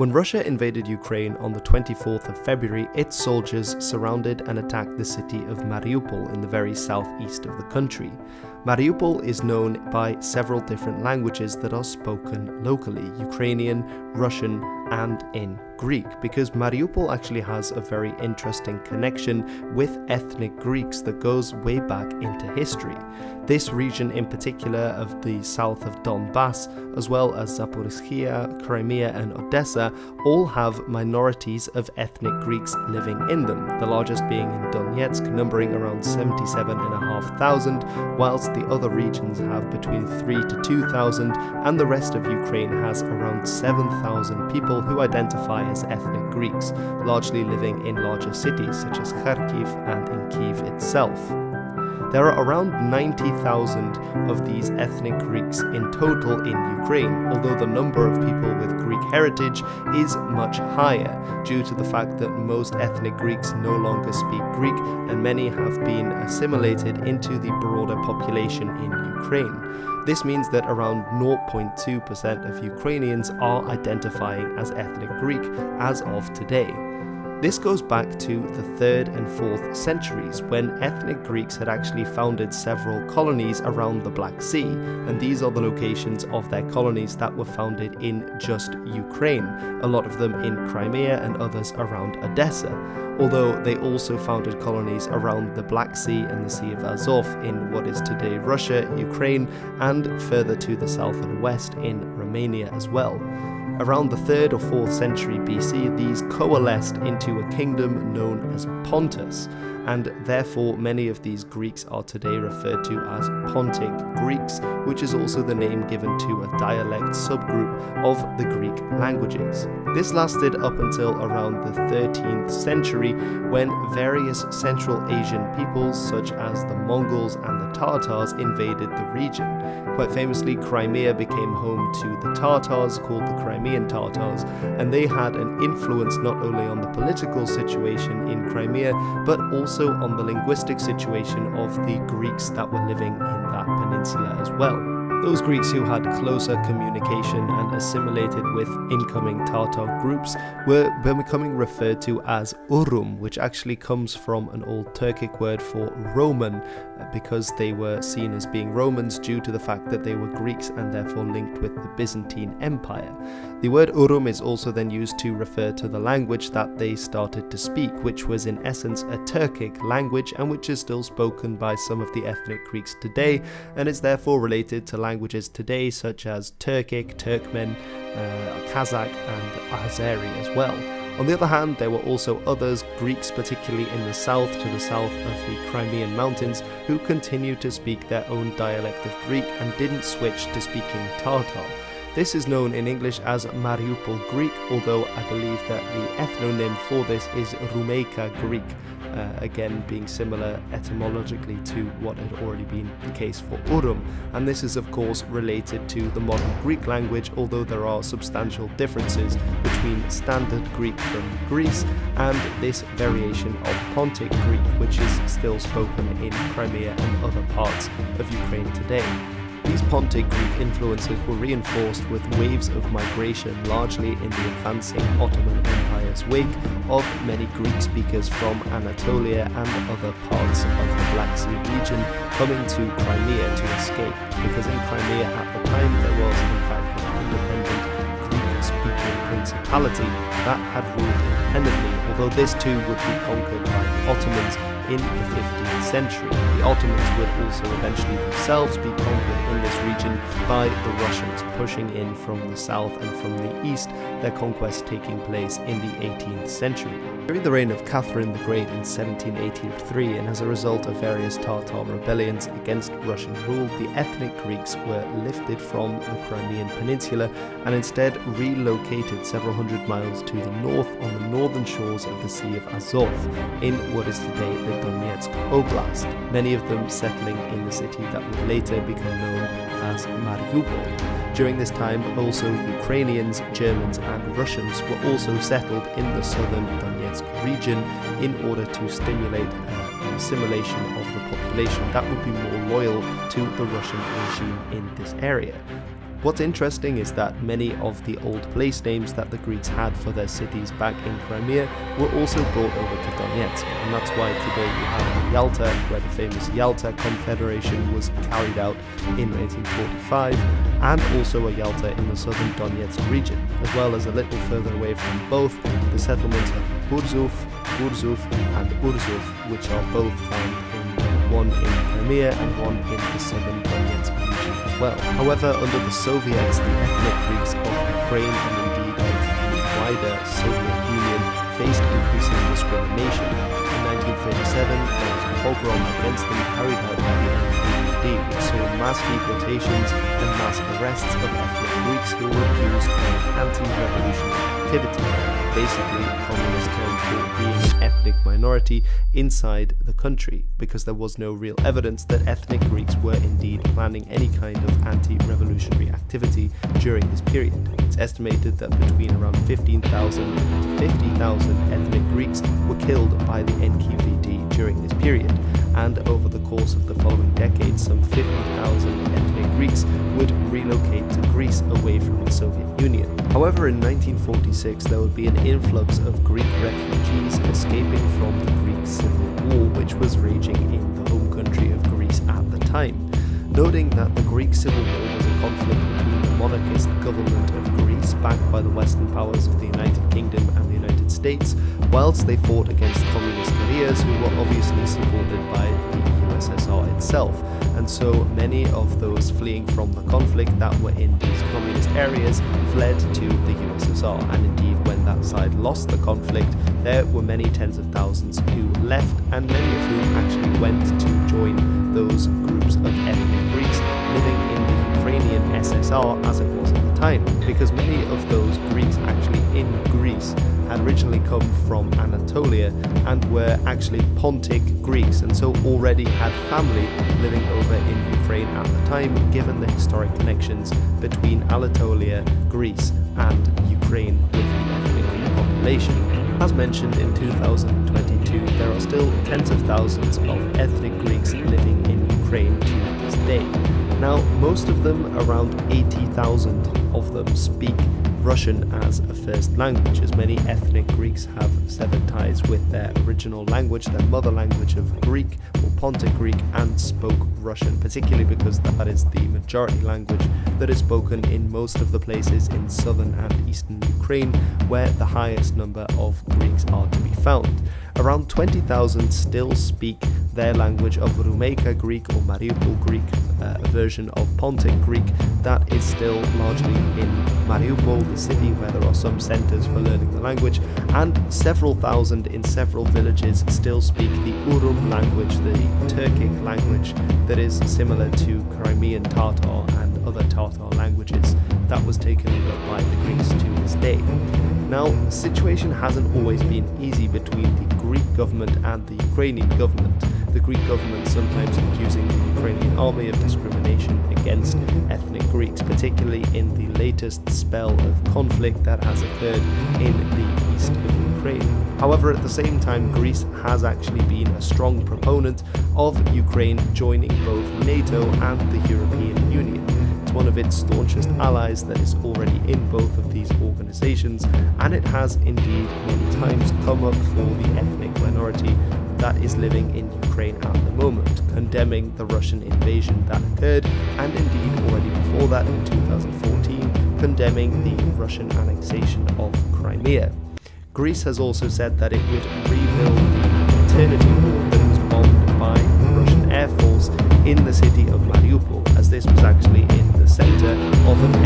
When Russia invaded Ukraine on the 24th of February, its soldiers surrounded and attacked the city of Mariupol in the very southeast of the country. Mariupol is known by several different languages that are spoken locally: Ukrainian, Russian, and in Greek, because Mariupol actually has a very interesting connection with ethnic Greeks that goes way back into history. This region in particular of the south of Donbass, as well as Zaporizhia, Crimea and Odessa, all have minorities of ethnic Greeks living in them, the largest being in Donetsk, numbering around 77,500, whilst the other regions have between 3,000 to 2,000, and the rest of Ukraine has around 7,000 people who identify as ethnic Greeks, largely living in larger cities such as Kharkiv and in Kyiv itself. There are around 90,000 of these ethnic Greeks in total in Ukraine, although the number of people with Greek heritage is much higher, due to the fact that most ethnic Greeks no longer speak Greek and many have been assimilated into the broader population in Ukraine. This means that around 0.2% of Ukrainians are identifying as ethnic Greek as of today. This goes back to the 3rd and 4th centuries, when ethnic Greeks had actually founded several colonies around the Black Sea, and these are the locations of their colonies that were founded in just Ukraine, a lot of them in Crimea and others around Odessa, although they also founded colonies around the Black Sea and the Sea of Azov in what is today Russia, Ukraine, and further to the south and west in Romania as well. Around the 3rd or 4th century BC, these coalesced into a kingdom known as Pontus, and therefore many of these Greeks are today referred to as Pontic Greeks, which is also the name given to a dialect subgroup of the Greek languages. This lasted up until around the 13th century, when various Central Asian peoples such as the Mongols and the Tatars invaded the region. Quite famously, Crimea became home to the Tatars, called the Crimean Tatars, and they had an influence not only on the political situation in Crimea, but also on the linguistic situation of the Greeks that were living in that peninsula as well. Those Greeks who had closer communication and assimilated with incoming Tatar groups were becoming referred to as Urum, which actually comes from an old Turkic word for Roman, because they were seen as being Romans due to the fact that they were Greeks and therefore linked with the Byzantine Empire. The word Urum is also then used to refer to the language that they started to speak, which was in essence a Turkic language and which is still spoken by some of the ethnic Greeks today, and is therefore related to languages today such as Turkic, Turkmen, Kazakh and Azeri as well. On the other hand, there were also others, Greeks particularly in the south, to the south of the Crimean mountains, who continued to speak their own dialect of Greek and didn't switch to speaking Tatar. This is known in English as Mariupol Greek, although I believe that the ethnonym for this is Rumeyka Greek, again being similar etymologically to what had already been the case for Urum, and this is of course related to the modern Greek language, although there are substantial differences between Standard Greek from Greece and this variation of Pontic Greek, which is still spoken in Crimea and other parts of Ukraine today. These Pontic Greek influences were reinforced with waves of migration, largely in the advancing Ottoman Empire's wake, of many Greek speakers from Anatolia and other parts of the Black Sea region coming to Crimea to escape, because in Crimea at the time there was in fact an independent Greek-speaking principality that had ruled independently, although this too would be conquered by the Ottomans in the 15th century. The Ottomans would also eventually themselves be conquered in this region by the Russians, pushing in from the south and from the east, their conquest taking place in the 18th century. During the reign of Catherine the Great in 1783, and as a result of various Tatar rebellions against Russian rule, the ethnic Greeks were lifted from the Crimean Peninsula and instead relocated several hundred miles to the north on the northern shores of the Sea of Azov, in what is today the Donetsk Oblast, many of them settling in the city that would later become known as Mariupol. During this time, also Ukrainians, Germans and Russians were also settled in the southern Donetsk region in order to stimulate an assimilation of the population that would be more loyal to the Russian regime in this area. What's interesting is that many of the old place names that the Greeks had for their cities back in Crimea were also brought over to Donetsk, and that's why today you have Yalta, where the famous Yalta Confederation was carried out in 1945, and also a Yalta in the southern Donetsk region, as well as a little further away from both, the settlements of Burzów and Urzów, which are both found in one in Crimea and one in the southern Donetsk region as well. However, under the Soviets, the ethnic Greeks of Ukraine and indeed of the wider Soviet Union faced increasing discrimination. In 1937, there was a pogrom against them carried out by the NKVD, which saw mass deportations and mass arrests of ethnic Greeks who were accused of anti-revolutionary activity, basically a communist term for being an ethnic minority inside the country, because there was no real evidence that ethnic Greeks were indeed planning any kind of anti-revolutionary activity during this period. It's estimated that between around 15,000 to 50,000 ethnic Greeks were killed by the NKVD during this period, and over the course of the following decades, some 50,000 ethnic Greeks would relocate to Greece away from the Soviet Union. However, in 1946, there would be an influx of Greek refugees escaping from the Greek Civil War, which was raging in the home country of Greece at the time. Noting that the Greek Civil War was a conflict between the monarchist government of Greece, backed by the Western powers of the United Kingdom and the United States, whilst they fought against communist guerrillas who were obviously supported by the USSR itself. And so many of those fleeing from the conflict that were in these communist areas fled to the USSR, and indeed when that side lost the conflict, there were many tens of thousands who left, and many of whom actually went to join those groups of ethnic Greeks living in the Ukrainian SSR as it was at the time, because many of those Greeks actually in Greece had originally come from Anatolia and were actually Pontic Greeks, and so already had family living over in Ukraine at the time, given the historic connections between Anatolia, Greece and Ukraine with the ethnic Greek population. As mentioned, in 2022, there are still tens of thousands of ethnic Greeks living in Ukraine to this day. Now, most of them, around 80,000 of them, speak Russian as a first language, as many ethnic Greeks have severed ties with their original language, their mother language of Greek or Pontic Greek, and spoke Russian, particularly because that is the majority language that is spoken in most of the places in southern and eastern Ukraine, where the highest number of Greeks are to be found. Around 20,000 still speak their language of Rumeyka Greek or Mariupol Greek, a version of Pontic Greek that is still largely in Mariupol, the city where there are some centres for learning the language, and several thousand in several villages still speak the Urum language, the Turkic language that is similar to Crimean Tatar and other Tatar languages that was taken over by the Greeks to this day. Now, the situation hasn't always been easy between the Greek government and the Ukrainian government. The Greek government sometimes accusing the Ukrainian army of discrimination against ethnic Greeks, particularly in the latest spell of conflict that has occurred in the east of Ukraine. However, at the same time, Greece has actually been a strong proponent of Ukraine joining both NATO and the European Union. It's one of its staunchest allies that is already in both of these organizations, and it has indeed many times come up for the ethnic minority that is living in Ukraine at the moment, condemning the Russian invasion that occurred, and indeed already before that in 2014, condemning the Russian annexation of Crimea. Greece has also said that it would rebuild the maternity ward that was bombed by the Russian Air Force in the city of Mariupol, as this was actually in the center of an